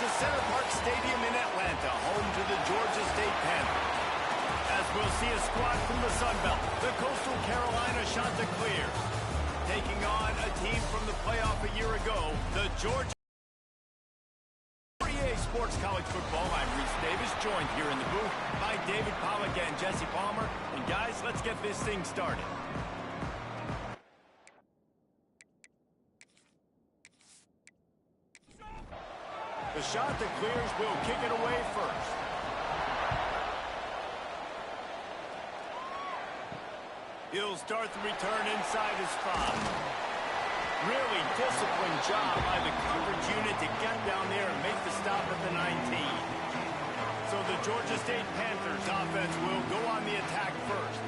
to Center Parc Stadium in Atlanta, home to the Georgia State Panthers. As we'll see a squad from the Sun Belt, the Coastal Carolina Chanticleers, taking on a team from the playoff a year ago, the Georgia Sports College Football. I'm Reese Davis, joined here in the booth by David Pollack and Jesse Palmer. And guys, let's get this thing started. The Chanticleers will kick it away first. He'll start the return inside his 5. Really disciplined job by the coverage unit to get down there and make the stop at the 19. So the Georgia State Panthers offense will go on the attack first.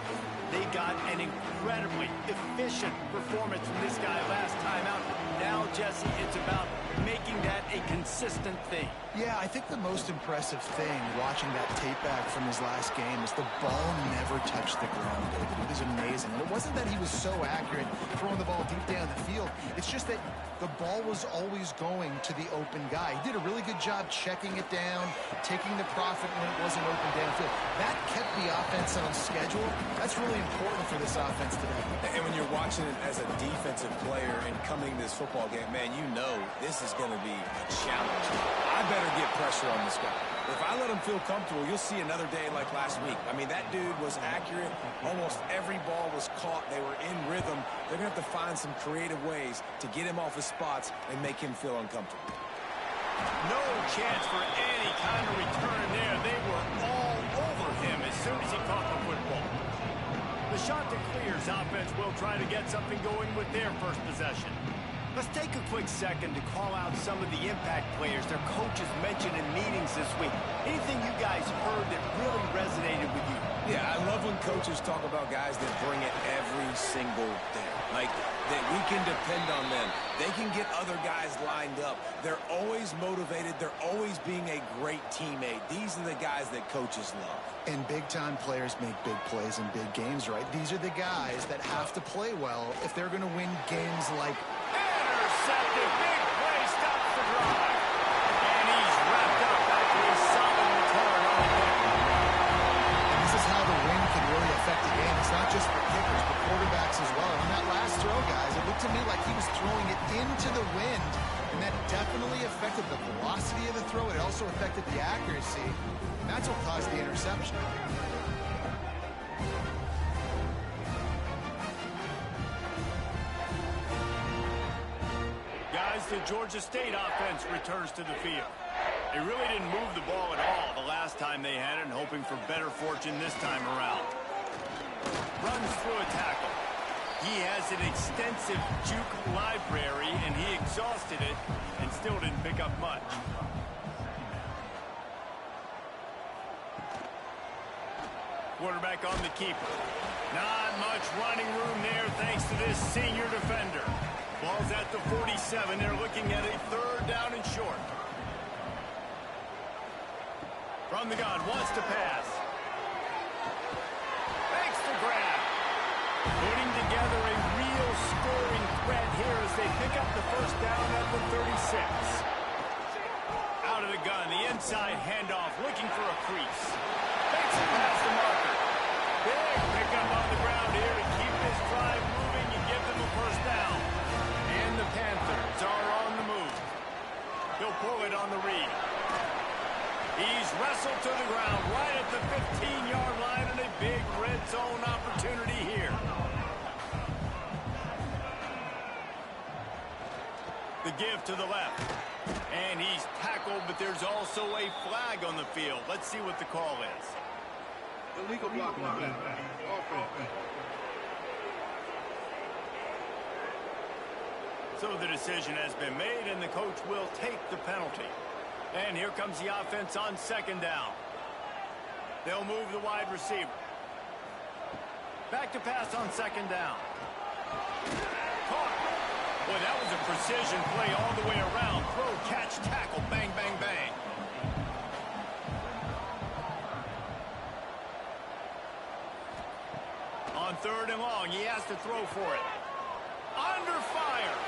They got an incredibly efficient performance from this guy last time out. Now, Jesse, it's about making that a consistent thing. Yeah, I think the most impressive thing watching that tape back from his last game is the ball never touched the ground, David. It was amazing. And it wasn't that he was so accurate throwing the ball deep down the field. It's just that the ball was always going to the open guy. He did a really good job checking it down, taking the profit when it wasn't open downfield. That kept the offense on schedule. That's really important for this offense today. And when you're watching it as a defensive player and coming this football game, man, you know this is going to be a challenge. I better get pressure on this guy. If I let him feel comfortable, you'll see another day like last week. I mean, that dude was accurate. Almost every ball was caught. They were in rhythm. They're going to have to find some creative ways to get him off his spots and make him feel uncomfortable. No chance for any kind of return there. They were all over him as soon as he caught the football. The Chanticleers offense will try to get something going with their first possession. Let's take a quick second to call out some of the impact players their coaches mentioned in meetings this week. Anything you guys heard that really resonated with you? Yeah, I love when coaches talk about guys that bring it every single day. Like, that we can depend on them. They can get other guys lined up. They're always motivated. They're always being a great teammate. These are the guys that coaches love. And big-time players make big plays in big games, right? These are the guys that have to play well if they're going to win games like... Intercepted, big play, stops the drive. And he's wrapped up after a solid return on the kick. And this is how the wind can really affect the game. It's not just for kickers, but quarterbacks as well. On that last throw, guys, it looked to me like he was throwing it into the wind, and that definitely affected the velocity of the throw. It also affected the accuracy, and that's what caused the interception. The Georgia State offense returns to the field. They really didn't move the ball at all the last time they had it, and hoping for better fortune this time around. Runs through a tackle. He has an extensive juke library, and he exhausted it and still didn't pick up much. Quarterback on the keeper. Not much running room there thanks to this senior defender. Ball's at the 47. They're looking at a third down and short. From the gun, wants to pass. Makes the grab. Putting together a real scoring threat here as they pick up the first down at the 36. Out of the gun, the inside handoff, looking for a crease. Makes it past the marker. Big pickup on the ground here to keep this drive moving and give them a first down. And the Panthers are on the move. He'll pull it on the read. He's wrestled to the ground right at the 15-yard line, and a big red zone opportunity here. The give to the left. And he's tackled, but there's also a flag on the field. Let's see what the call is. Illegal blocking. Offense. So the decision has been made, and the coach will take the penalty. And here comes the offense on second down. They'll move the wide receiver. Back to pass on second down. Caught. Boy, that was a precision play all the way around. Throw, catch, tackle, bang, bang, bang. On third and long, he has to throw for it. Under fire.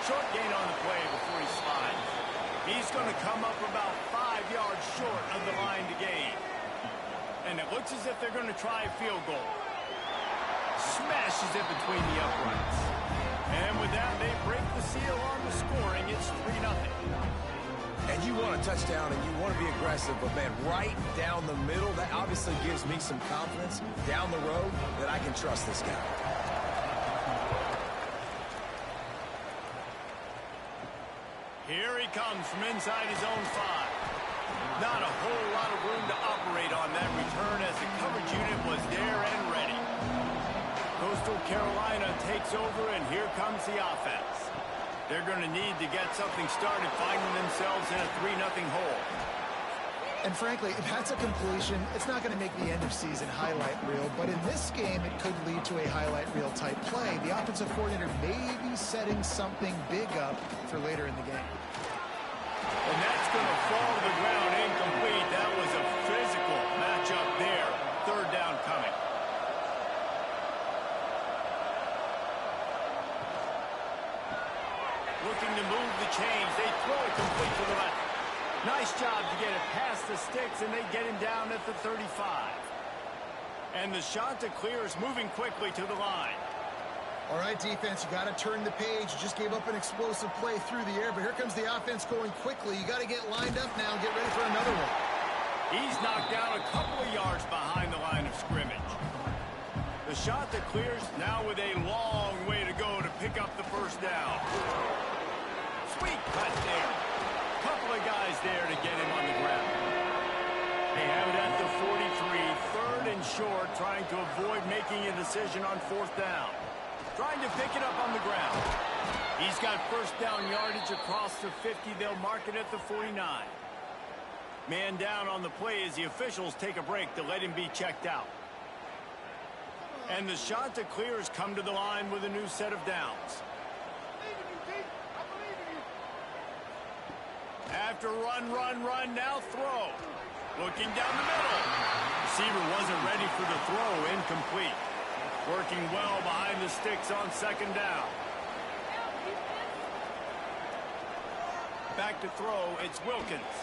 Short gain on the play before he slides. He's going to come up about 5 yards short of the line to gain. And it looks as if they're going to try a field goal. Smashes it between the uprights. And with that, they break the seal on the scoring. It's 3-0. And you want a touchdown and you want to be aggressive, but man, right down the middle, that obviously gives me some confidence down the road that I can trust this guy. Here he comes from inside his own 5. Not a whole lot of room to operate on that return as the coverage unit was there and ready. Coastal Carolina takes over, and here comes the offense. They're going to need to get something started, finding themselves in a 3-0 hole. And frankly, if that's a completion, it's not going to make the end-of-season highlight reel. But in this game, it could lead to a highlight reel type play. The offensive coordinator may be setting something big up for later in the game. And that's going to fall to the ground incomplete. That was a physical matchup there. Third down coming. Looking to move the chains. They throw it complete to the left. Nice job to get it past the sticks, and they get him down at the 35. And the shot to clear is moving quickly to the line. All right, defense, you got to turn the page. You just gave up an explosive play through the air, but here comes the offense going quickly. You got to get lined up now and get ready for another one. He's knocked down a couple of yards behind the line of scrimmage. The shot that clears now with a long way to go to pick up the first down. Sweet cut there. Couple of guys there to get him on the ground. They have it at the 43, third and short, trying to avoid making a decision on fourth down. Trying to pick it up on the ground. He's got first down yardage across the 50. They'll mark it at the 49. Man down on the play as the officials take a break to let him be checked out. And the shot to clear has come to the line with a new set of downs. After run, now throw. Looking down the middle. Receiver wasn't ready for the throw, incomplete. Working well behind the sticks on second down. Back to throw, it's Wilkins.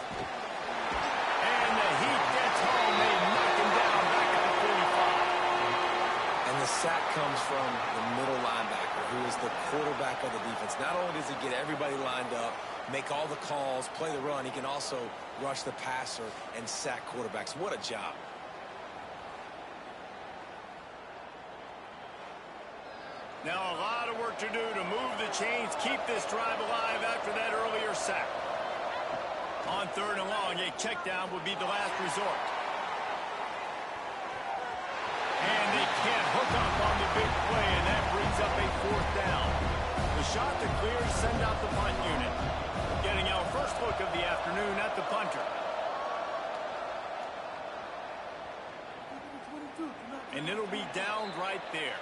And the heat gets home. They knock him down back at the 45. And the sack comes from the middle linebacker, who is the quarterback of the defense. Not only does he get everybody lined up, make all the calls, play the run, he can also rush the passer and sack quarterbacks. What a job. Now a lot of work to do to move the chains, keep this drive alive after that earlier sack. On third and long, a check down would be the last resort. And they can't hook up on the big play, and that brings up a fourth down. The shot to clear, send out the punt unit. Getting our first look of the afternoon at the punter. And it'll be downed right there.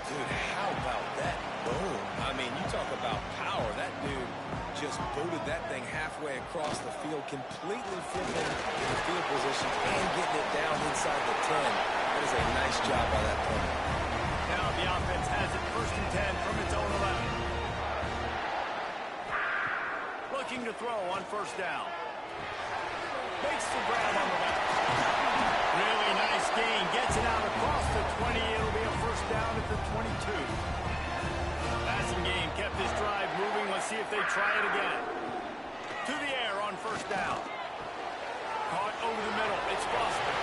Dude, how about that boom? I mean, you talk about power. That dude just booted that thing halfway across the field, completely flipping the field position and getting it down inside the 10. That is a nice job by that punter. Now the offense has it first and 10 from its own 11. Looking to throw on first down. Makes the grab on the left. Really nice gain. Gets it out across the 20. It'll be a first down at the 22. Passing game kept this drive moving. Let's see if they try it again. To the air on first down. Caught over the middle. It's Foster.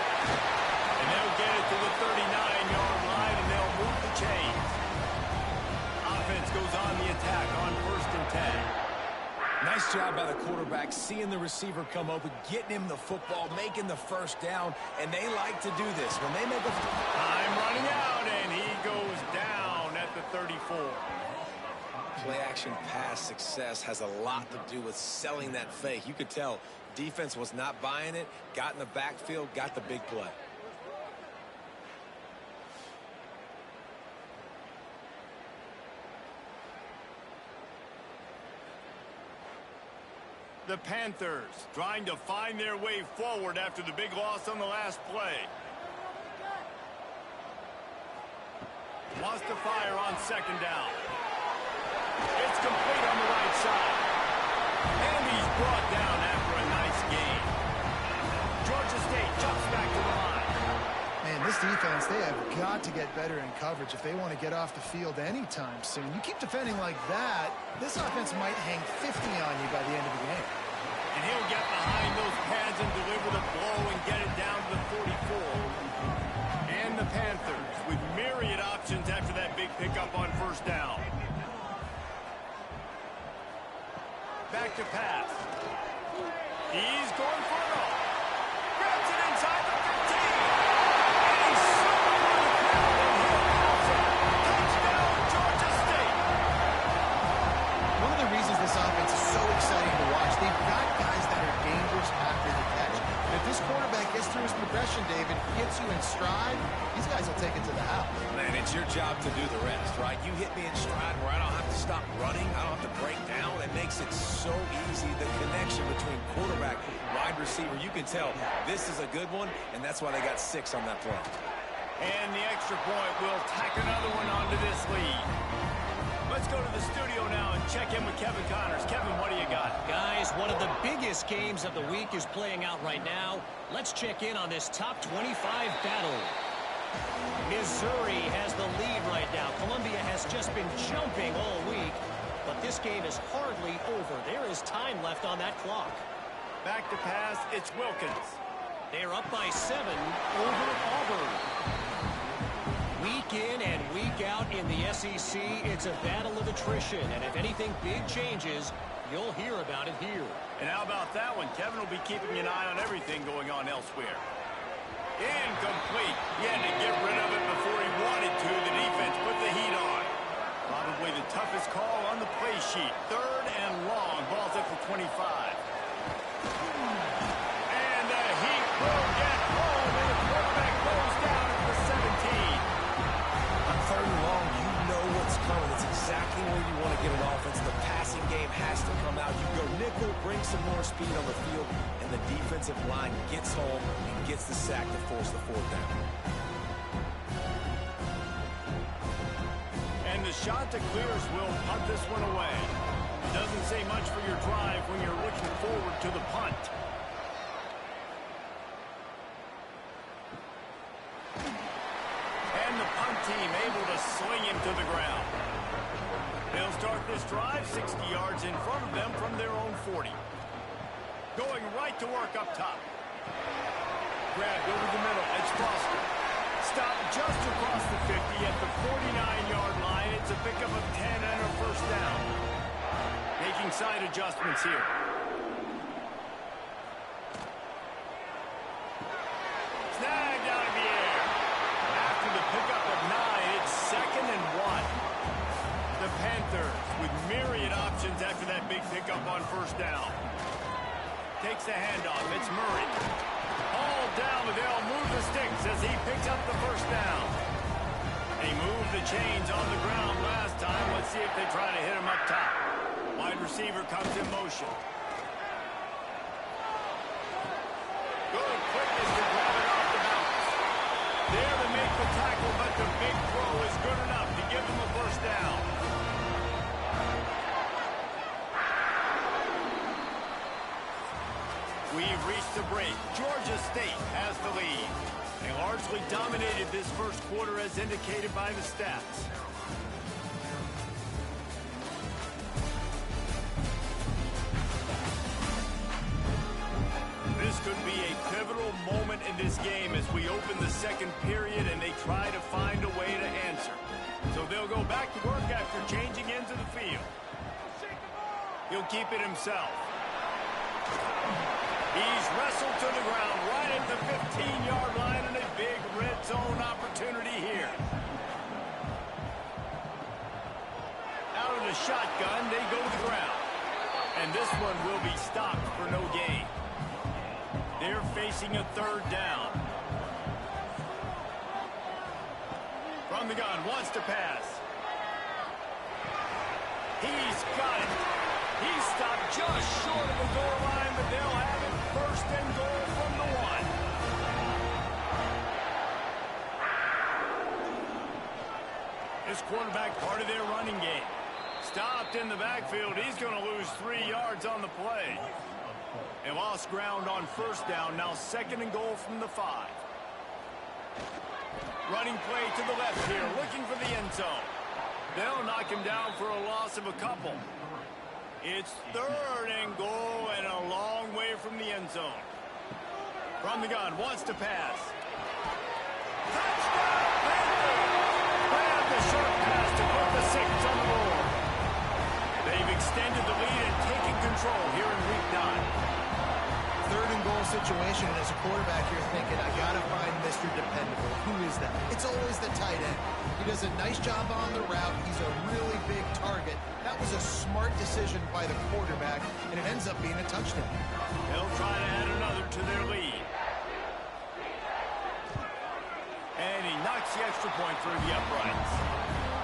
And they'll get it to the 39-yard line, and they'll move the chains. Offense goes on the attack on first and 10. Nice job by the quarterback, seeing the receiver come open, getting him the football, making the first down, and they like to do this. When they make a... Time running out, and he goes down at the 34. Play-action pass success has a lot to do with selling that fake. You could tell defense was not buying it, got in the backfield, got the big play. The Panthers trying to find their way forward after the big loss on the last play. Wants to fire on second down. It's complete on the right side. And he's brought down after a nice game. Georgia State jumps back to the line. Man, this defense, they have got to get better in coverage if they want to get off the field anytime soon. You keep defending like that, this offense might hang 50 on you by the end of the game. And he'll get behind those pads and deliver the blow and get it down to the 44. And the Panthers with myriad options after that big pickup on first down. Back to pass. He's going for it all. Grabs it inside the 15. And he's slipping through the crowd and he'll pounce it. Touchdown, Georgia State. One of the reasons this offense is so exciting to watch, they've got guys that are dangerous after the catch. And if this quarterback gets through his progression, David, gets you in stride, these guys will take it to the house. Man, it's your job to do the rest, right? You hit me in stride where I don't have to stop running. I don't have to break down. It makes it so easy. The connection between quarterback, wide receiver, you can tell this is a good one, and that's why they got 6 on that play. And the extra point will tack another one onto this lead. Let's go to the studio now and check in with Kevin Connors. Kevin, what do you got? Guys, one of the biggest games of the week is playing out right now. Let's check in on this top 25 battle. Missouri has the lead right now. Columbia has just been jumping all week, but this game is hardly over. There is time left on that clock. Back to pass, it's Wilkins. They're up by 7 over Auburn. Week in and week out in the SEC, it's a battle of attrition, and if anything big changes, you'll hear about it here. And how about that one? Kevin will be keeping an eye on everything going on elsewhere. Incomplete. He had to get rid of it before he wanted to. The defense put the heat on. Probably the toughest call on the play sheet. 3rd and long. Ball's at the 25. And the heat will get home, and the quarterback goes down at the 17. On 3rd and long, you know what's coming. It's exactly where you want to get an offense. The passing game has to come out. You go nickel, bring some more speed on the field, and the defensive line gets home and gets the sack to force the 4th down. And the shot to clears will punt this one away. Doesn't say much for your drive when you're looking forward to the punt. And the punt team able to sling him to the ground. They'll start this drive 60 yards in front of them from their own 40. Going right to work up top. Grabbed over the middle. It's Foster. Stopped just across the 50 at the 49-yard line. It's a pickup of 10 and a first down. Making side adjustments here. Snagged out of the air. After the pickup of 9, it's 2nd and 1. The Panthers with myriad options after that big pickup on first down. Takes the handoff. It's Murray. All down, but they'll move the sticks as he picks up the first down. They moved the chains on the ground last time. Let's see if they try to hit him up top. Wide receiver comes in motion. Good quickness to grab it off the bounce. There to make the tackle, but the big throw is good enough to give them a first down. We've reached the break. Georgia State has the lead. They largely dominated this first quarter as indicated by the stats. This could be a pivotal moment in this game as we open the second period and they try to find a way to answer. So they'll go back to work after changing into the field. He'll keep it himself. He's wrestled to the ground right at the 15-yard line and a big red zone opportunity here. Out of the shotgun, they go to the ground. And this one will be stopped for no gain. They're facing a 3rd down. From the gun, wants to pass. He's got it. He's stopped just short of the goal line, but they'll have it 1st and goal from the 1. This quarterback part of their running game. Stopped in the backfield. He's going to lose 3 yards on the play. And lost ground on first down. Now 2nd and goal from the 5. Running play to the left here, looking for the end zone. They'll knock him down for a loss of a couple. It's 3rd and goal and a long way from the end zone. From the gun, wants to pass. Touchdown, Panthers! Grab the short pass to put the 6 on the board. They've extended the lead and taken control here in week 9. 3rd and goal situation, and as a quarterback, you're thinking, I got to find Mr. Dependable. Who is that? It's always the tight end. He does a nice job on the route. He's a really big target. That was a smart decision by the quarterback, and it ends up being a touchdown. They'll try to add another to their lead. And he knocks the extra point through the uprights.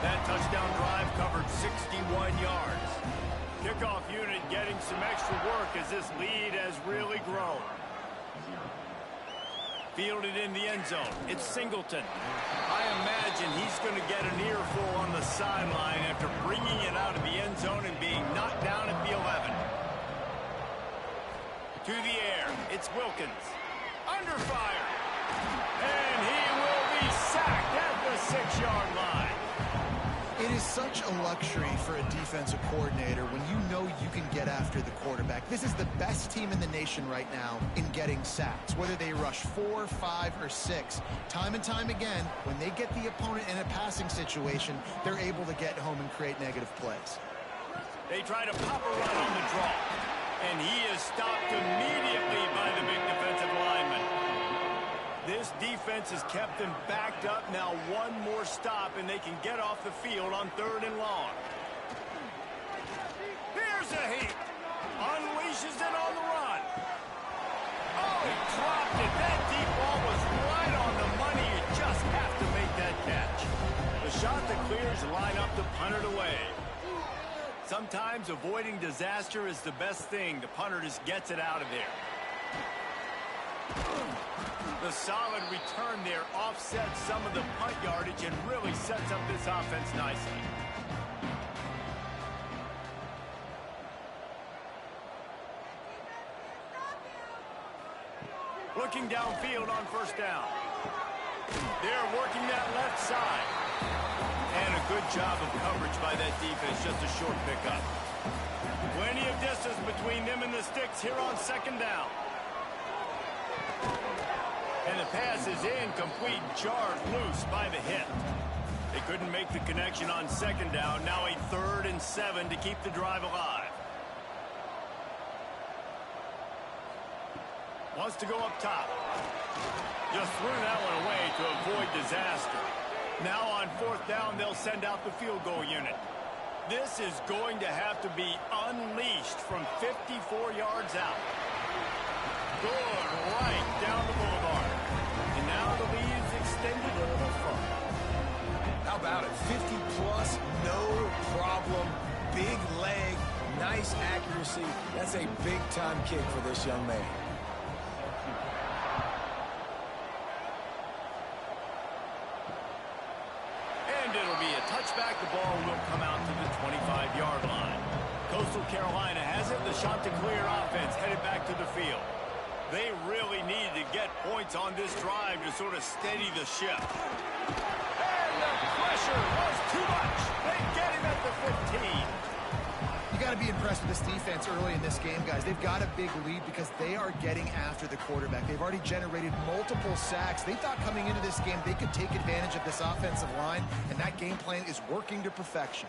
That touchdown drive covered 61 yards. Kickoff unit getting some extra work as this lead has really grown. Fielded in the end zone. It's Singleton. I imagine he's going to get an earful on the sideline after bringing it out of the end zone and being knocked down at the 11. To the air. It's Wilkins. Under fire. And he will be sacked at the 6-yard line. It is such a luxury for a defensive coordinator when you know you can get after the quarterback. This is the best team in the nation right now in getting sacks. Whether they rush 4, 5, or 6, time and time again, when they get the opponent in a passing situation, they're able to get home and create negative plays. They try to pop a run on the draw, and he is stopped immediately by the big defensive lineman. This defense has kept them backed up. Now 1 more stop, and they can get off the field on 3rd and long. Here's a heap. Unleashes it on the run. Oh, he dropped it. That deep ball was right on the money. You just have to make that catch. The shot that clears line up to punt it away. Sometimes avoiding disaster is the best thing. The punter just gets it out of there. The solid return there offsets some of the punt yardage and really sets up this offense nicely. Looking downfield on first down. They're working that left side. And a good job of coverage by that defense, just a short pickup. Plenty of distance between them and the sticks here on 2nd down. And the pass is incomplete, jarred loose by the hit. They couldn't make the connection on 2nd down. Now a 3rd and 7 to keep the drive alive. Wants to go up top. Just threw that one away to avoid disaster. Now on 4th down, they'll send out the field goal unit. This is going to have to be unleashed from 54 yards out. Good right down the boulevard. And now the lead is extended a little further. How about it? 50-plus, no problem. Big leg, nice accuracy. That's a big-time kick for this young man. And it'll be a touchback. The ball will come out to the 25-yard line. Coastal Carolina has it. The Chanticleer offense headed back to the field. They really need to get points on this drive to sort of steady the ship. And the pressure was too much. They get him at the 15. You got to be impressed with this defense early in this game, guys. They've got a big lead because they are getting after the quarterback. They've already generated multiple sacks. They thought coming into this game they could take advantage of this offensive line, and that game plan is working to perfection.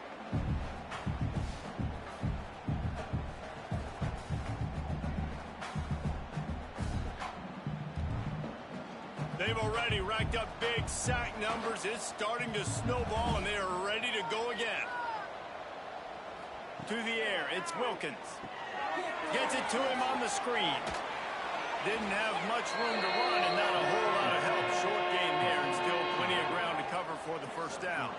They've already racked up big sack numbers. It's starting to snowball, and they are ready to go again. To the air, it's Wilkins. Gets it to him on the screen. Didn't have much room to run and not a whole lot of help. Short gain there and still plenty of ground to cover for the 1st down.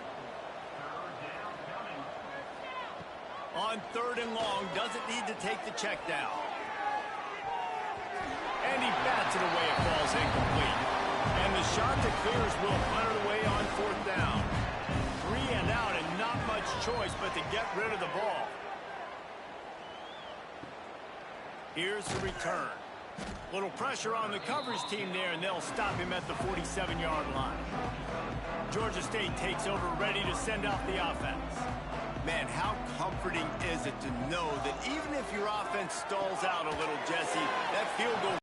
On 3rd and long, doesn't need to take the check down. And he bats it away. It falls incomplete. And the Chanticleers will punt it away on 4th down. 3 and out and not much choice but to get rid of the ball. Here's the return. Little pressure on the coverage team there, and they'll stop him at the 47-yard line. Georgia State takes over, ready to send off the offense. Man, how comforting is it to know that even if your offense stalls out a little, Jesse, that field goal.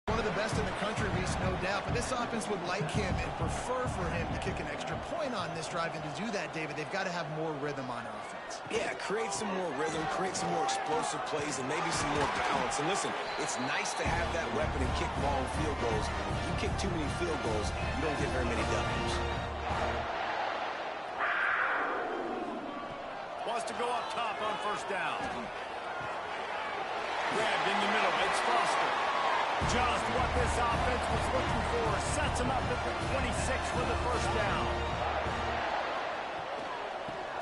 One of the best in the country, Reese, no doubt. But this offense would like him and prefer for him to kick an extra point on this drive. And to do that, David, they've got to have more rhythm on offense. Yeah, create some more rhythm, create some more explosive plays, and maybe some more balance. And listen, it's nice to have that weapon and kick long field goals. If you kick too many field goals, you don't get very many W's. Wants to go up top on first down. Grabbed in the middle. It's Foster. Just what this offense was looking for. Sets him up at the 26 for the first down.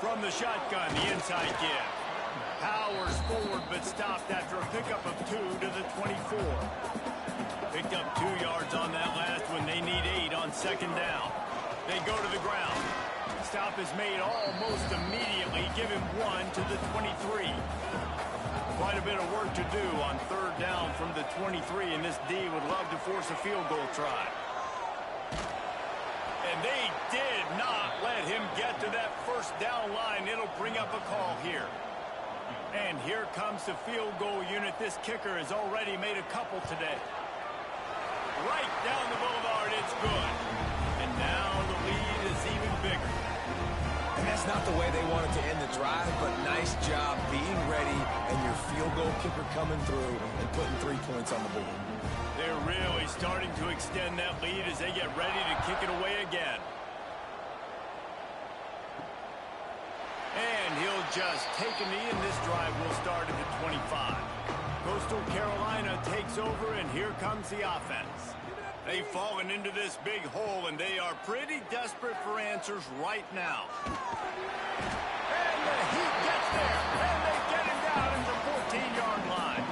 From the shotgun, the inside give. Powers forward, but stopped after a pickup of 2 to the 24. Picked up 2 yards on that last one. They need 8 on second down. They go to the ground. Stop is made almost immediately. Give him 1 to the 23. Quite a bit of work to do on third down from the 23, and this D would love to force a field goal try. And they did not let him get to that first down line. It'll bring up a call here. And here comes the field goal unit. This kicker has already made a couple today. Right down the boulevard, it's good. And now the lead is even bigger. And that's not the way they wanted to end the drive, but nice job being ready and your field goal kicker coming through and putting 3 points on the board. They're really starting to extend that lead as they get ready to kick it away again. And he'll just take a knee, and this drive will start at the 25. Coastal Carolina takes over, and here comes the offense. They've fallen into this big hole, and they are pretty desperate for answers right now. And the Heat gets there, and they get him down at the 14-yard line.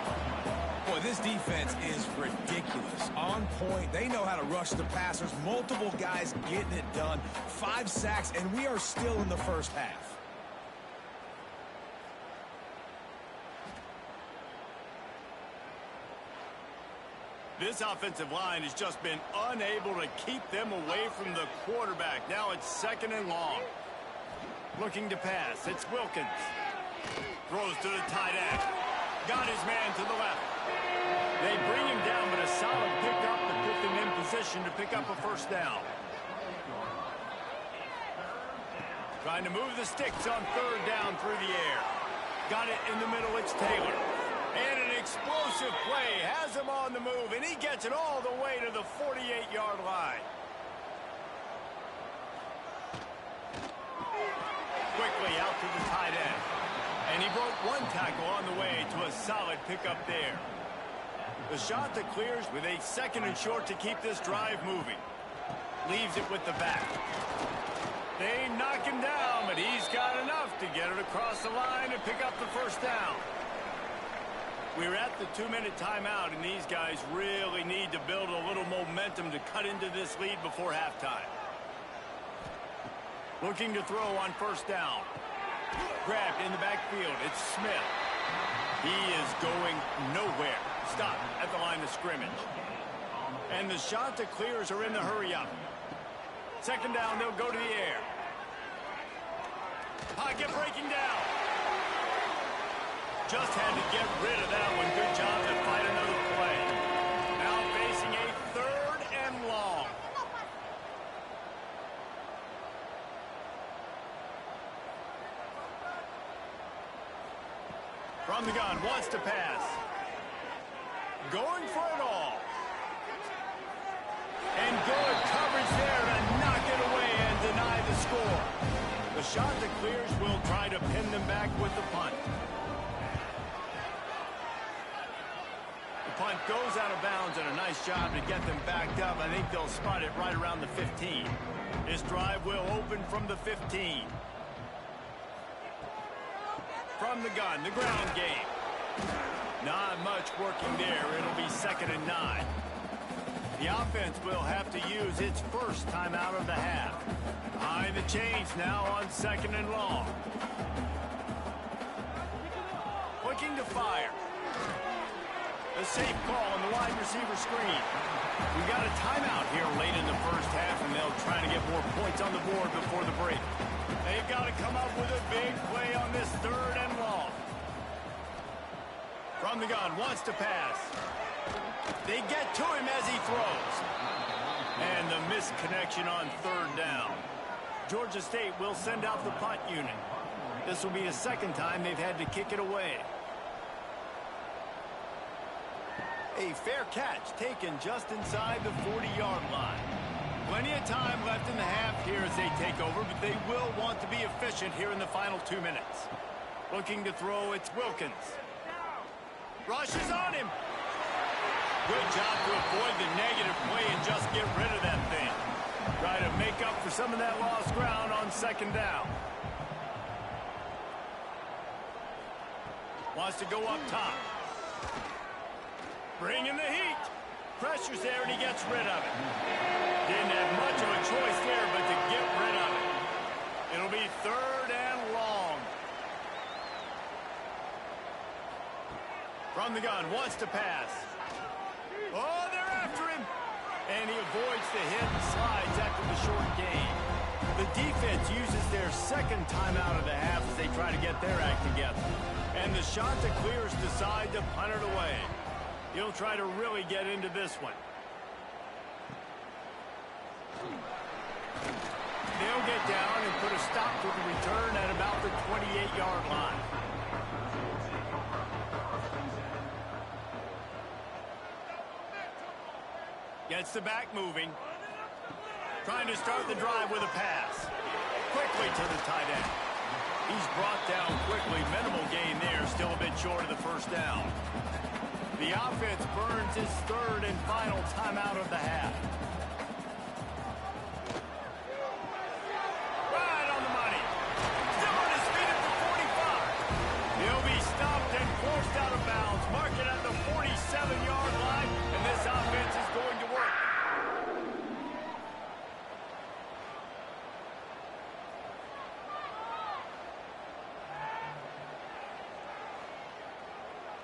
Boy, this defense is ridiculous. On point, they know how to rush the passers. Multiple guys getting it done. 5 sacks, and we are still in the first half. This offensive line has just been unable to keep them away from the quarterback. Now it's second and long. Looking to pass. It's Wilkins. Throws to the tight end. Got his man to the left. They bring him down, but a solid pickup to put them in position to pick up a first down. Trying to move the sticks on third down through the air. Got it in the middle. It's Taylor. And an explosive play has him on the move, and he gets it all the way to the 48-yard line. Quickly out to the tight end. And he broke 1 tackle on the way to a solid pickup there. The shot that clears with a second and short to keep this drive moving. Leaves it with the back. They knock him down, but he's got enough to get it across the line and pick up the first down. We're at the 2-minute timeout, and these guys really need to build a little momentum to cut into this lead before halftime. Looking to throw on first down. Grabbed in the backfield. It's Smith. He is going nowhere. Stop at the line of scrimmage. And the shot that clears are in the hurry-up. Second down, they'll go to the air. Pocket breaking down. Just had to get rid of that one. Good job to fight another play. Now facing a third and long. From the gun, wants to pass. Going for it all. And good coverage there to knock it away and deny the score. The shot that clears will try to pin them back with the punt. Punt goes out of bounds, and a nice job to get them backed up. I think they'll spot it right around the 15. This drive will open from the 15. From the gun, the ground game. Not much working there. It'll be second and 9. The offense will have to use its first time out of the half. Behind the chains now on second and long. Looking to fire. A safe call on the wide receiver screen. We got a timeout here late in the first half, and they'll try to get more points on the board before the break. They've got to come up with a big play on this 3rd and long. From the gun, wants to pass. They get to him as he throws. And the missed connection on 3rd down. Georgia State will send out the punt unit. This will be the 2nd time they've had to kick it away. A fair catch taken just inside the 40-yard line. Plenty of time left in the half here as they take over, but they will want to be efficient here in the final 2 minutes. Looking to throw, it's Wilkins. Rushes on him. Good job to avoid the negative play and just get rid of that thing. Try to make up for some of that lost ground on 2nd down. Wants to go up top. Bringing the heat. Pressure's there and he gets rid of it. Didn't have much of a choice there but to get rid of it. It'll be 3rd and long. From the gun, wants to pass. Oh, they're after him. And he avoids the hit and slides after the short gain. The defense uses their 2nd timeout of the half as they try to get their act together. And the Chanticleers decide to punt it away. He'll try to really get into this one. They'll get down and put a stop to the return at about the 28-yard line. Gets the back moving. Trying to start the drive with a pass. Quickly to the tight end. He's brought down quickly. Minimal gain there. Still a bit short of the 1st down. The offense burns his 3rd and final timeout of the half. Right on the money. Still on his feet at the 45. He'll be stopped and forced out of bounds. Mark it at the 47-yard line, and this offense is going to work.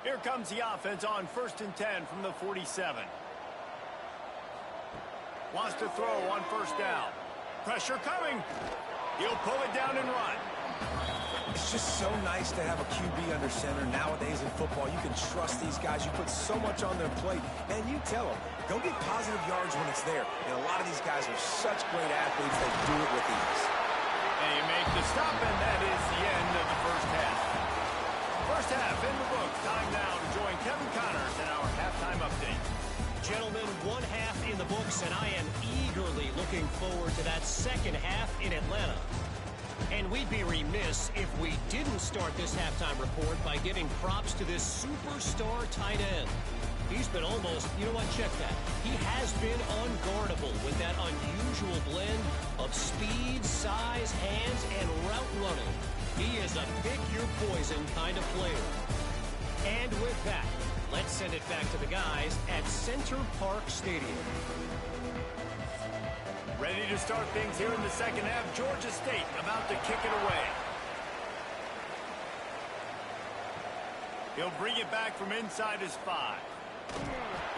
Here comes the offense on 1st and 10 from the 47. Wants to throw on 1st down. Pressure coming. He'll pull it down and run. It's just so nice to have a QB under center. Nowadays in football, you can trust these guys. You put so much on their plate, and you tell them, go get positive yards when it's there. And a lot of these guys are such great athletes, they do it with ease. And you make the stop, and that is the end of the first half. First half in the books. Time now to join Kevin Connors in our halftime update. Gentlemen, 1 half in the books, and I am eagerly looking forward to that 2nd half in Atlanta. And we'd be remiss if we didn't start this halftime report by giving props to this superstar tight end. He's been almost, you know what, check that. He has been unguardable with that unusual blend of speed, size, hands, and route running. He is a pick-your-poison kind of player. And with that, let's send it back to the guys at Center Park Stadium. Ready to start things here in the 2nd half. Georgia State about to kick it away. He'll bring it back from inside his 5.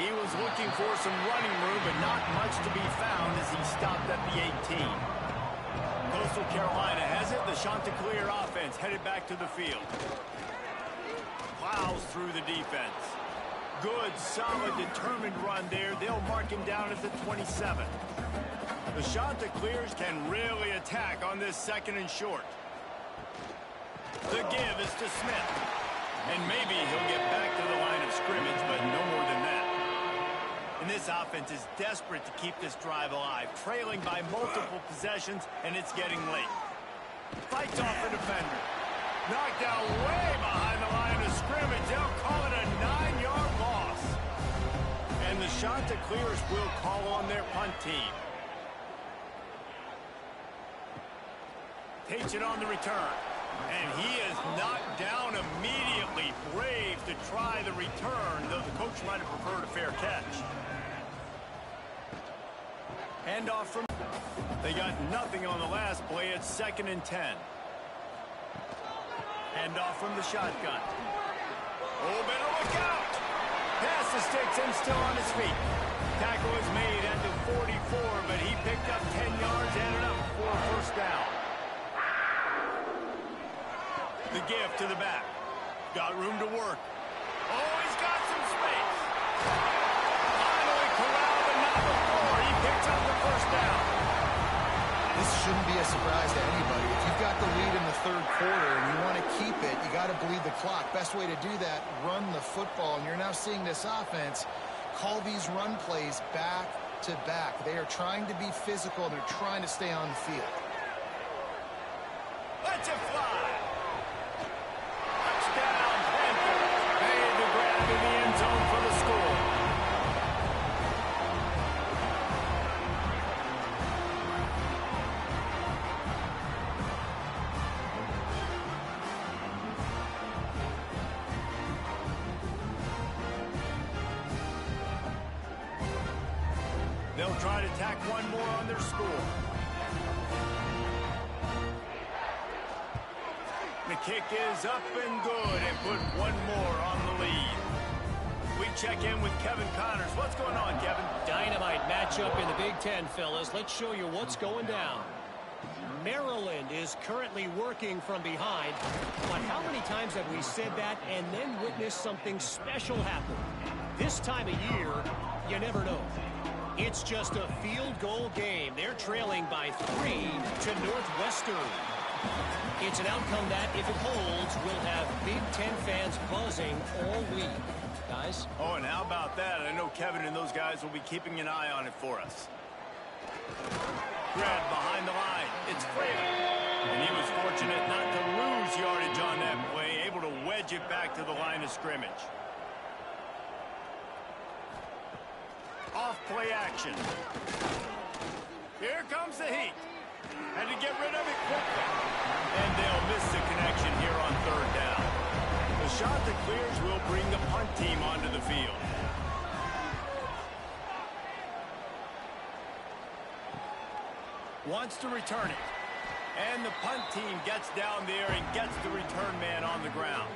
He was looking for some running room, but not much to be found as he stopped at the 18. Coastal Carolina has it. The Chanticleer offense headed back to the field. Plows through the defense. Good, solid, determined run there. They'll mark him down at the 27. The Chanticleers can really attack on this 2nd and short. The give is to Smith. And maybe he'll get back to the line of scrimmage, but no more than that. And this offense is desperate to keep this drive alive, trailing by multiple possessions, and it's getting late. Fights off the defender. Knocked out way behind the line of scrimmage. They'll call it a 9-yard loss. And the Chanticleers will call on their punt team. Takes it on the return. And he is knocked down immediately. Brave to try the return, though the coach might have preferred a fair catch. Handoff from... They got nothing on the last play. It's 2nd and 10. Handoff from the shotgun. Oh, better look out. Pass the sticks and still on his feet. Tackle is made at the 44, but he picked up 10 yards and enough for a first down. The give to the back. Got room to work. Oh, he's got some space. Finally corralled, but not before. He picks up the first down. This shouldn't be a surprise to anybody. If you've got the lead in the third quarter and you want to keep it, you got to bleed the clock. Best way to do that, run the football. And you're now seeing this offense call these run plays back to back. They are trying to be physical. They're trying to stay on the field. Let's it fly. Touchdown, Panthers. Made the grab in the end zone for the score. They'll try to tack one more on their score. The kick is up and good and put one more on the lead. We check in with Kevin Connors. What's going on, Kevin? Dynamite matchup in the Big Ten, fellas. Let's show you what's going down. Maryland is currently working from behind. But how many times have we said that and then witnessed something special happen? This time of year, you never know. It's just a field goal game. They're trailing by 3 to Northwestern. It's an outcome that, if it holds, will have Big Ten fans buzzing all week. Guys? Oh, and how about that? I know Kevin and those guys will be keeping an eye on it for us. Grab behind the line. It's Frater. And he was fortunate not to lose yardage on that play, able to wedge it back to the line of scrimmage. Off play action. Here comes the heat. Had to get rid of it quickly. And they'll miss the connection here on third down. The shot that clears will bring the punt team onto the field. Wants to return it. And the punt team gets down there and gets the return man on the ground.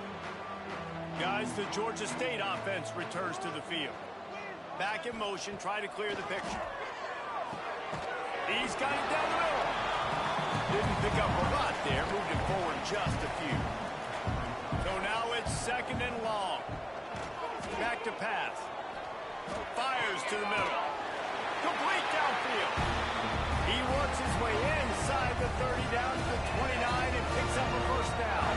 Guys, the Georgia State offense returns to the field. Back in motion, try to clear the picture. He's got it down the middle. Didn't pick up a lot there, moved it forward just a few. So now it's second and long. Back to pass. Fires to the middle. Complete downfield. He works his way inside the 30 down to the 29 and picks up a first down.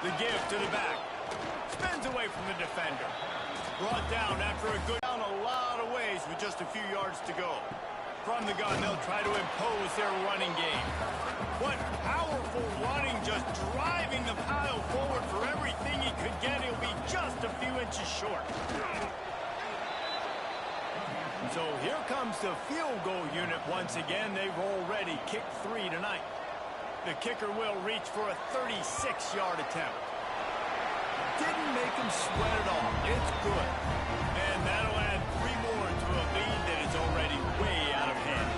The give to the back. Spins away from the defender. Brought down after a good down a lot of ways with just a few yards to go. From the gun, they'll try to impose their running game. What powerful running, just driving the pile forward for everything he could get. He'll be just a few inches short. So here comes the field goal unit once again. They've already kicked 3 tonight. The kicker will reach for a 36-yard attempt. Didn't make him sweat at all. It's good. And that'll add 3 more to a lead that is already way out of hand.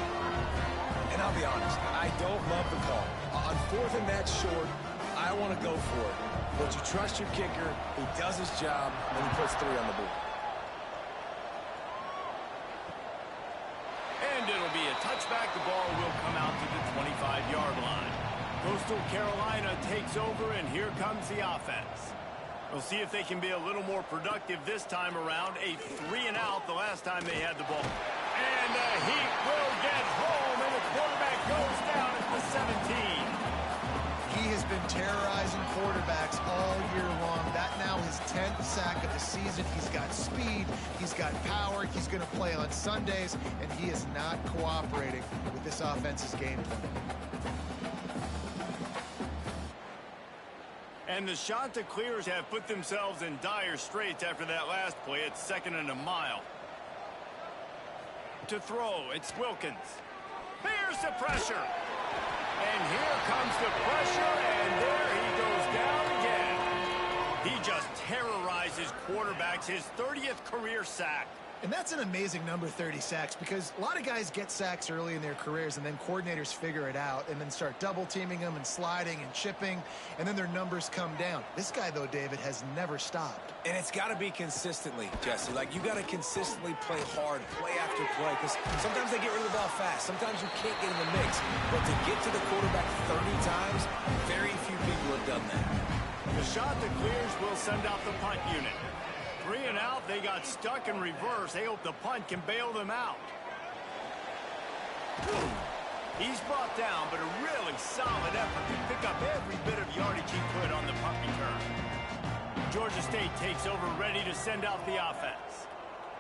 And I'll be honest, I don't love the call. On fourth and that short, I want to go for it. But you trust your kicker, he does his job, and he puts 3 on the board. And it'll be a touchback. The ball will come out to the 25-yard line. Coastal Carolina takes over, and here comes the offense. We'll see if they can be a little more productive this time around. A 3-and-out the last time they had the ball. And the Heat will get home, and the quarterback goes down at the 17. He has been terrorizing quarterbacks all year long. That now his 10th sack of the season. He's got speed. He's got power. He's going to play on Sundays, and he is not cooperating with this offense's game plan. And the Chanticleers have put themselves in dire straits after that last play. It's 2nd and a mile. To throw, it's Wilkins. Here's the pressure. And here comes the pressure, and there he goes down again. He just terrorizes quarterbacks, his 30th career sack. And that's an amazing number, 30 sacks, because a lot of guys get sacks early in their careers and then coordinators figure it out and then start double teaming them and sliding and chipping, and then their numbers come down. This guy, though, David, has never stopped. And it's got to be consistently, Jesse. Like, you got to consistently play hard, play after play, because sometimes they get rid of the ball fast. Sometimes you can't get in the mix. But to get to the quarterback 30 times, very few people have done that. The shot that clears will send out the punt unit. 3 and out, they got stuck in reverse. They hope the punt can bail them out. He's brought down, but a really solid effort to pick up every bit of yardage he could on the punt return. Georgia State takes over, ready to send out the offense.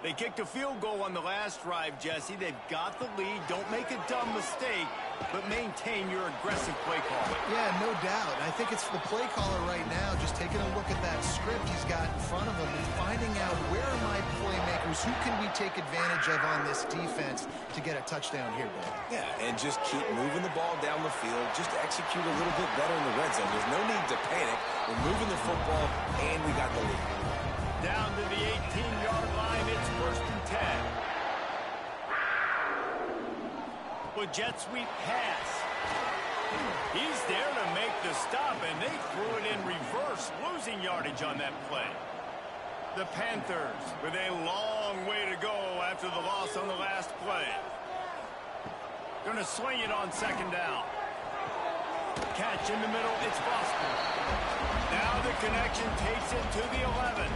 They kicked a field goal on the last drive, Jesse. They've got the lead. Don't make a dumb mistake, but maintain your aggressive play call. Yeah, no doubt. I think it's the play caller right now just taking a look at that script he's got in front of him and finding out where are my playmakers, who can we take advantage of on this defense to get a touchdown here, Bill. Yeah, and just keep moving the ball down the field. Just execute a little bit better in the red zone. There's no need to panic. We're moving the football, and we got the lead. Down to the 18-yard line, it's 1st and 10. With jet sweep pass. He's there to make the stop, and they threw it in reverse, losing yardage on that play. The Panthers with a long way to go after the loss on the last play. Going to swing it on 2nd down. Catch in the middle, it's Boston. Now the connection takes it to the 11.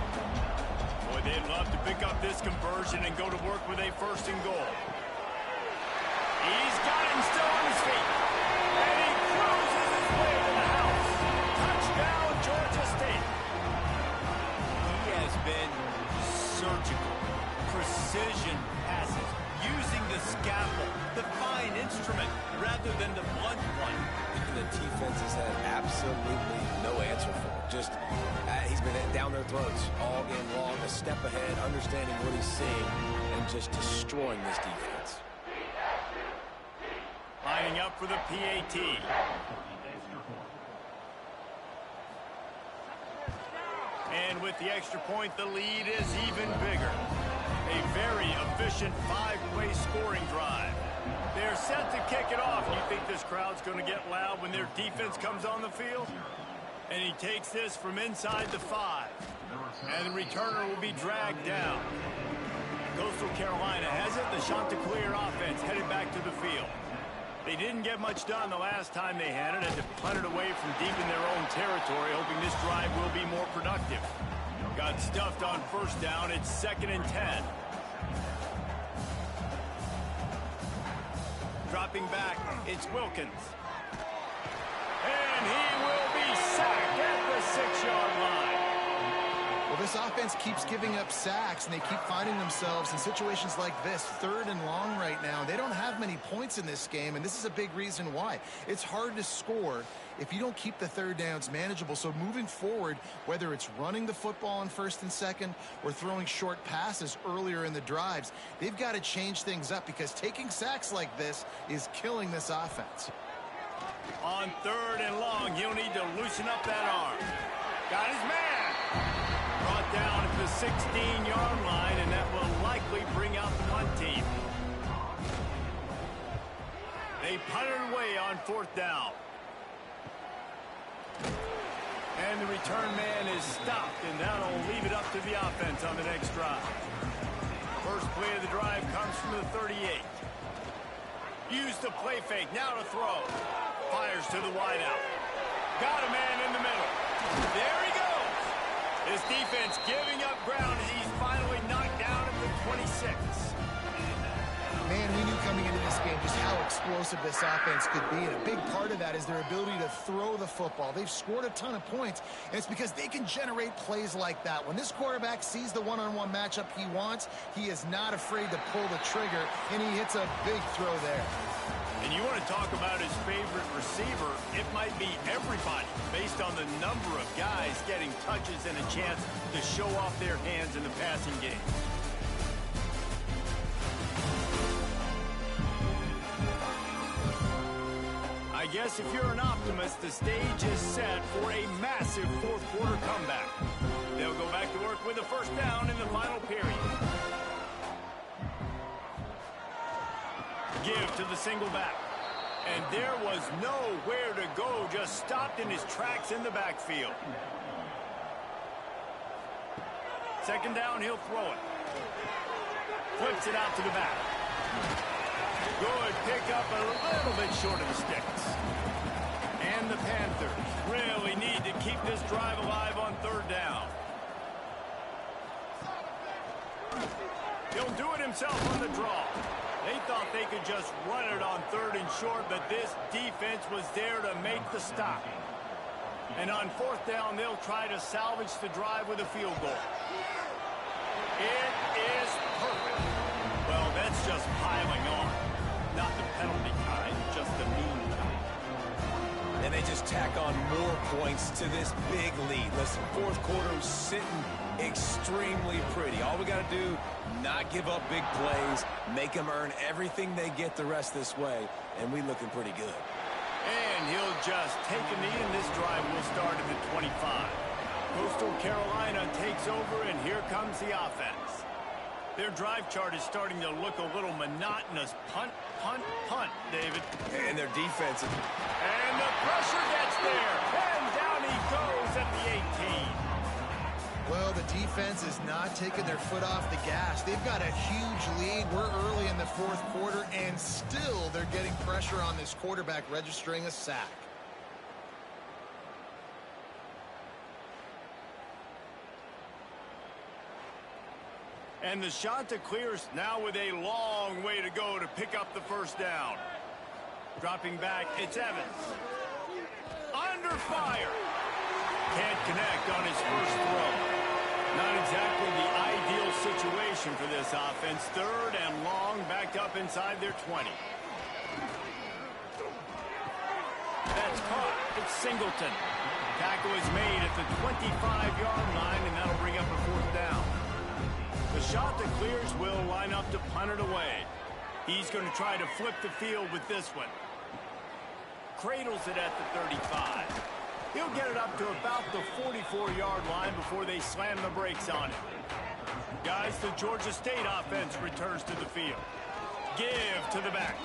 Boy, they'd love to pick up this conversion and go to work with a 1st and goal. He's got him still on his feet. And he cruises his way to the house. Touchdown, Georgia State. He has been surgical. Precision passes. Using the scalpel, the fine instrument, rather than the blunt one. The defense has had absolutely no answer for him. Just, he's been down their throats all game long, a step ahead, understanding what he's seeing, and just destroying this defense. Lining up for the PAT. And with the extra point, the lead is even bigger. A very efficient 5-play scoring drive. They're set to kick it off. You think this crowd's going to get loud when their defense comes on the field? And he takes this from inside the 5. And the returner will be dragged down. Coastal Carolina has it. The Chanticleer offense headed back to the field. They didn't get much done the last time they had it, and to punt it away from deep in their own territory, hoping this drive will be more productive. Got stuffed on 1st down. It's 2nd and 10. Dropping back, it's Wilkins. And he will be sacked at the 6-yard line. Well, this offense keeps giving up sacks, and they keep finding themselves in situations like this, 3rd and long right now. They don't have many points in this game, and this is a big reason why. It's hard to score if you don't keep the 3rd downs manageable. So moving forward, whether it's running the football on 1st and 2nd or throwing short passes earlier in the drives, they've got to change things up because taking sacks like this is killing this offense. On 3rd and long, he'll need to loosen up that arm. Got his man. Brought down at the 16-yard line, and that will likely bring out the punt team. They punted away on 4th down. And the return man is stopped, and that'll leave it up to the offense on the next drive. First play of the drive comes from the 38. Use the play fake, now to throw. Fires to the wideout. Got a man in the middle. There he goes. His defense giving up ground as he's finally knocked down at the 26. Man, we knew coming into this game just how explosive this offense could be, and a big part of that is their ability to throw the football. They've scored a ton of points, and it's because they can generate plays like that. When this quarterback sees the one-on-one matchup he wants, he is not afraid to pull the trigger, and he hits a big throw there. And you want to talk about his favorite receiver, it might be everybody, based on the number of guys getting touches and a chance to show off their hands in the passing game. I guess if you're an optimist, the stage is set for a massive 4th quarter comeback. They'll go back to work with a 1st down in the final period. Give to the single back. And there was nowhere to go, just stopped in his tracks in the backfield. Second down, he'll throw it. Flips it out to the back. Good pickup, a little bit short of the sticks. And the Panthers really need to keep this drive alive on third down. He'll do it himself on the draw. They thought they could just run it on third and short, but this defense was there to make the stop. And on fourth down, they'll try to salvage the drive with a field goal. It is perfect. Well, that's just piling on. Not the penalty kind, just the mean kind. And they just tack on more points to this big lead. Listen, fourth quarter sitting extremely pretty. All we got to do, not give up big plays, make them earn everything they get the rest this way, and we looking pretty good. And he'll just take a knee, and this drive will start at the 25. Coastal Carolina takes over, and here comes the offense. Their drive chart is starting to look a little monotonous. Punt, punt, punt, David. And their defense. And the pressure gets there. And down he goes at the 18. Well, the defense is not taking their foot off the gas. They've got a huge lead. We're early in the fourth quarter, and still they're getting pressure on this quarterback, registering a sack. And the shot to clears now with a long way to go to pick up the first down. Dropping back, it's Evans. Under fire. Can't connect on his first throw. Not exactly the ideal situation for this offense. Third and long, backed up inside their 20. That's caught. It's Singleton. Tackle is made at the 25-yard line, and that'll bring up a fourth down. The shot that clears will line up to punt it away. He's going to try to flip the field with this one. Cradles it at the 35. He'll get it up to about the 44-yard line before they slam the brakes on it. Guys, the Georgia State offense returns to the field. Give to the back.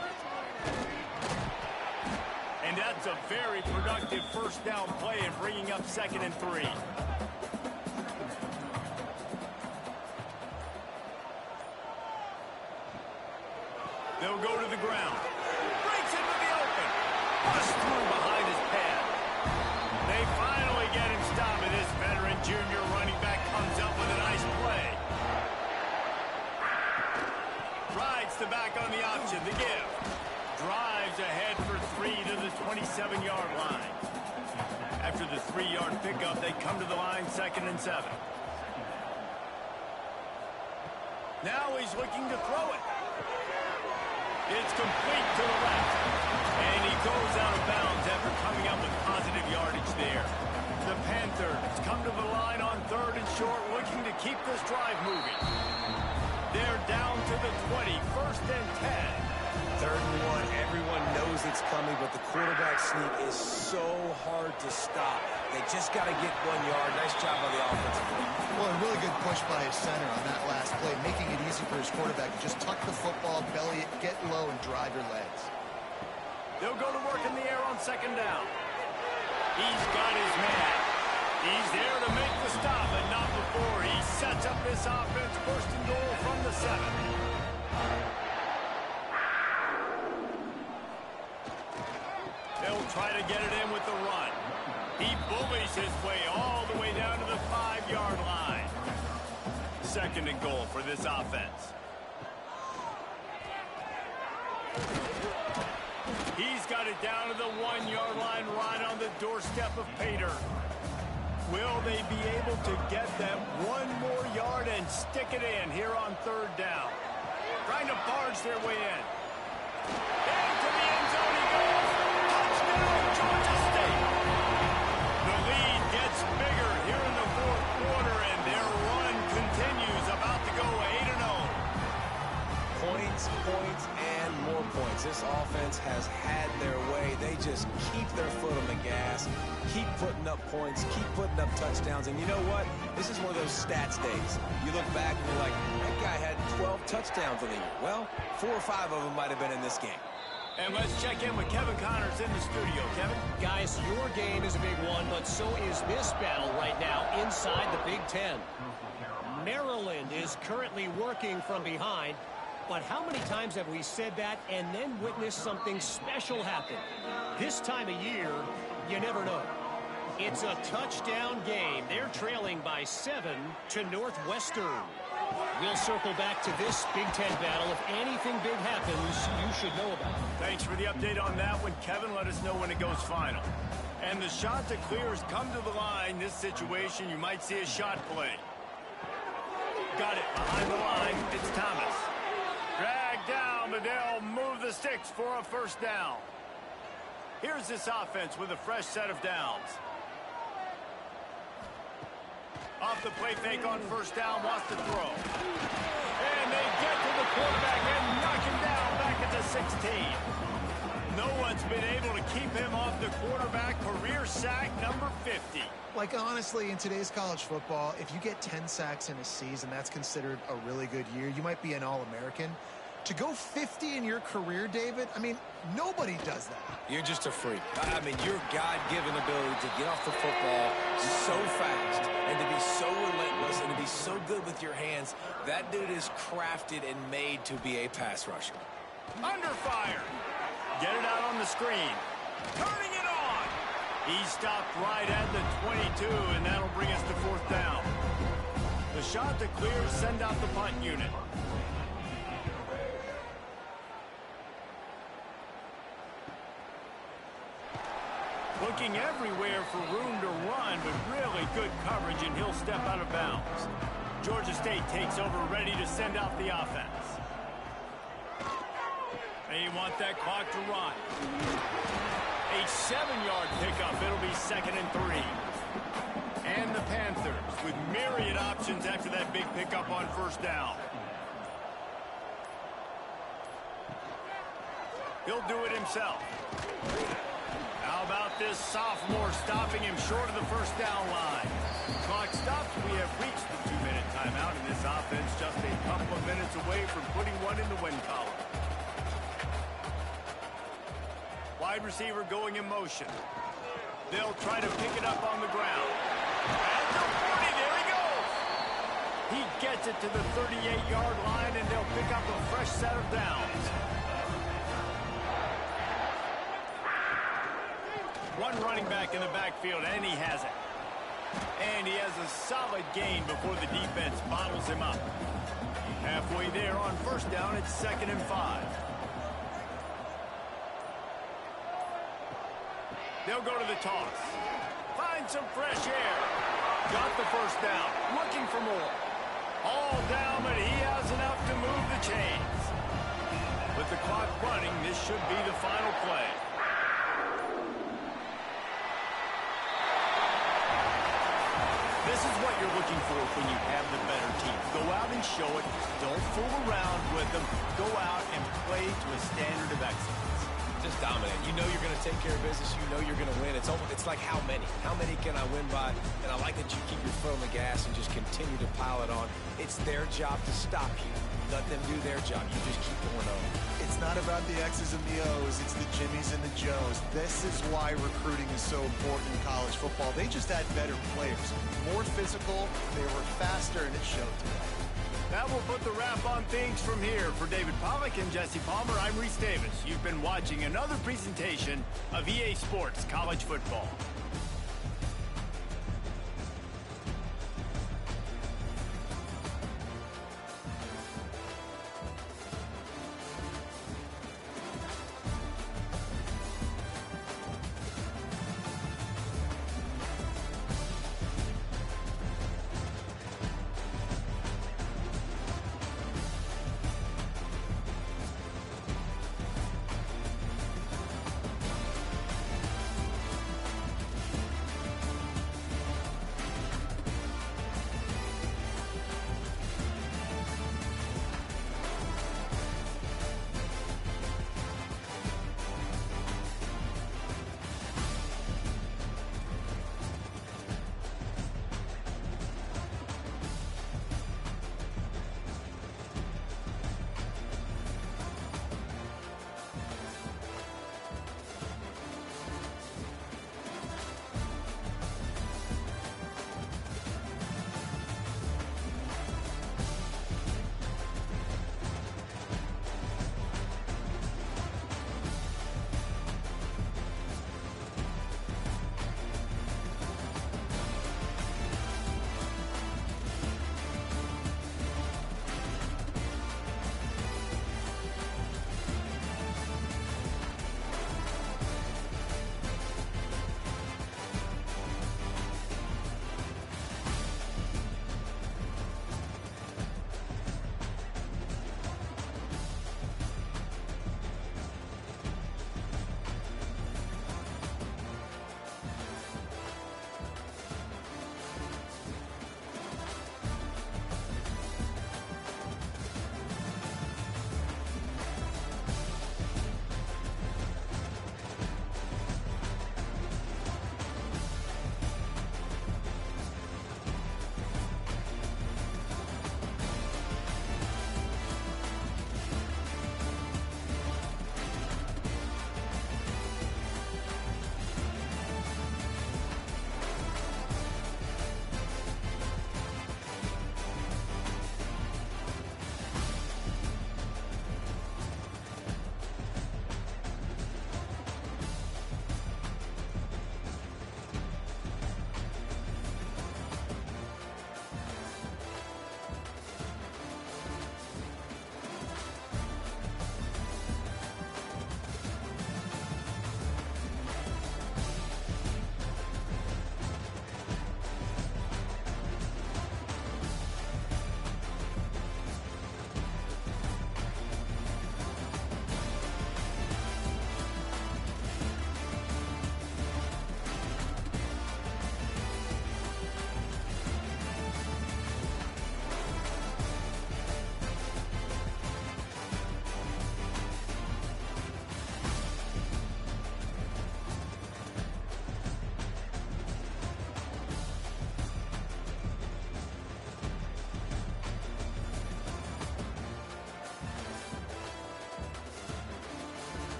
And that's a very productive first down play and bringing up 2nd and 3. They'll go to the ground. Breaks into the open. Bust through behind his pad. They finally get him stopped, and this veteran junior running back comes up with a nice play. Rides the back on the option. The give. Drives ahead for 3 to the 27-yard line. After the 3-yard pickup, they come to the line 2nd and 7. Now he's looking to throw it. It's complete to the left. And he goes out of bounds after coming up with positive yardage there. The Panthers come to the line on 3rd and short, looking to keep this drive moving. They're down to the 20, 1st and 10. 3rd and 1, everyone knows it's coming, but the quarterback sneak is so hard to stop. They just got to get 1 yard. Nice job on the offensive line. Well, a really good push by his center on that last play, making it easy for his quarterback to just tuck the football, belly it, get low, and drive your legs. They'll go to work in the air on 2nd down. He's got his man. He's there to make the stop, but not before he sets up this offense 1st and goal from the 7. They'll try to get it in with the run. He bullies his way all the way down to the 5-yard line. 2nd and goal for this offense. He's got it down to the 1-yard line right on the doorstep of Pater. Will they be able to get that 1 more yard and stick it in here on 3rd down? Trying to barge their way in. Into the end zone he goes. Touchdown, Georgia State. The lead gets bigger here in the 4th quarter, and their run continues, about to go 8-0. points, points, and more points. This offense has had their way. They just keep their foot on the gas, keep putting up points, keep putting up touchdowns. And you know what? This is one of those stats days. You look back and you're like, that guy had 12 touchdowns in the year. Well, 4 or 5 of them might have been in this game. And let's check in with Kevin Connors in the studio. Kevin? Guys, your game is a big one, but so is this battle right now inside the Big Ten. Maryland is currently working from behind, but how many times have we said that and then witnessed something special happen? This time of year, you never know. It's a touchdown game. They're trailing by 7 to Northwestern. We'll circle back to this Big Ten battle. If anything big happens, you should know about it. Thanks for the update on that one, Kevin. Let us know when it goes final. And the shot to clear has come to the line. This situation, you might see a shot play. Got it behind the line. It's Thomas. Dragged down, but they'll move the sticks for a first down. Here's this offense with a fresh set of downs. Off the play fake on first down, wants to throw. And they get to the quarterback and knock him down back at the 16. No one's been able to keep him off the quarterback. Career sack number 50. Like, honestly, in today's college football, if you get 10 sacks in a season, that's considered a really good year. You might be an All-American. To go 50 in your career, David, I mean, nobody does that. You're just a freak. I mean, your God-given ability to get off the football so fast and to be so relentless and to be so good with your hands, that dude is crafted and made to be a pass rusher. Under fire. Get it out on the screen. Turning it on. He stopped right at the 22, and that'll bring us to fourth down. The shot to clear, send out the punt unit. Looking everywhere for room to run, but really good coverage, and he'll step out of bounds. Georgia State takes over, ready to send out the offense. They want that clock to run. A 7-yard pickup. It'll be 2nd and 3. And the Panthers with myriad options after that big pickup on first down. He'll do it himself. How about this sophomore stopping him short of the first down line? Clock stops. We have reached the 2-minute timeout, and this offense just a couple of minutes away from putting one in the win column. Wide receiver going in motion. They'll try to pick it up on the ground. At the 40, there he goes. He gets it to the 38-yard line, and they'll pick up a fresh set of downs. One running back in the backfield, and he has it. And he has a solid gain before the defense bottles him up. Halfway there on first down, it's 2nd and 5. They'll go to the toss. Find some fresh air. Got the first down. Looking for more. All down, but he has enough to move the chains. With the clock running, this should be the final play. This is what you're looking for when you have the better team. Go out and show it. Don't fool around with them. Go out and play to a standard of excellence. Just dominate. You know you're going to take care of business. You know you're going to win. It's like how many? How many can I win by? And I like that you keep your foot on the gas and just continue to pile it on. It's their job to stop you. Let them do their job. You just keep going on. It's not about the X's and the O's. It's the Jimmies and the Joes. This is why recruiting is so important in college football. They just had better players. More physical. They were faster, and it showed today. That will put the wrap on things from here. For David Pollack and Jesse Palmer, I'm Reese Davis. You've been watching another presentation of EA Sports College Football.